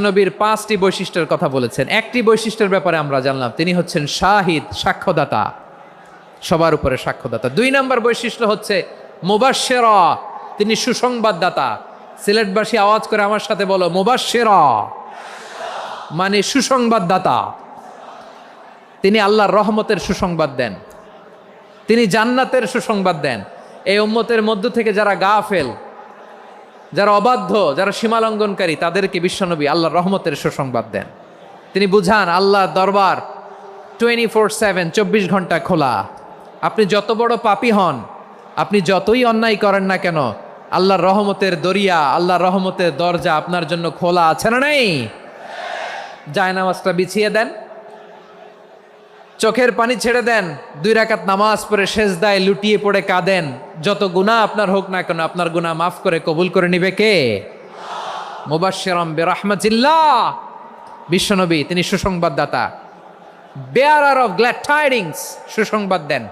নবীর 5টি বৈশিষ্ট্যের কথা বলেছেন। একটি বৈশিষ্ট্যের ব্যাপারে আমরা জানলাম, তিনি হচ্ছেন শাহিদ, সাক্ষ্যদাতা, সবার উপরে সাক্ষ্যদাতা। 2 নম্বর বৈশিষ্ট্য হচ্ছে মুবাশশিরা, তিনি সুসংবাদদাতা। সিলেটবাসী আওয়াজ করে আমার সাথে বলো, মুবাশশিরা মানে সুসংবাদদাতা। তিনি আল্লাহর রহমতের সুসংবাদ দেন, তিনি জান্নাতের সুসংবাদ দেন। এই উম্মতের মধ্য থেকে যারা গাফেল, যারা অবাধ্য, যারা সীমালঙ্ঘনকারী, তাদেরকে বিশ্বনবী আল্লাহর রহমতের সুসংবাদ দেন। তিনি বুঝান আল্লাহর দরবার 24/7, 24 ঘন্টা খোলা। আপনি যত বড় পাপী হন, আপনি যতই অন্যায় করেন না কেন, আল্লাহর রহমতের দরিয়া, আল্লাহর রহমতের দরজা আপনার জন্য খোলা আছে না নেই? জায়নামাজটা বিছিয়ে দেন, চোখের পানি ছেড়ে দেন, 2 রাকাত নামাজ পড়ে সেজদায় লুটিয়ে পড়ে কাঁদেন। যত গুনাহ আপনার হোক না কেন, আপনার গুনাহ মাফ করে কবুল করে নিবে কে? মুবাশশিরাম বিরহমাতিল্লাহ। বিশ্বনবী তিনি সুসংবাদদাতা, বেয়ারার অফ গ্ল্যাড টাইডিংস, সুসংবাদ দেন।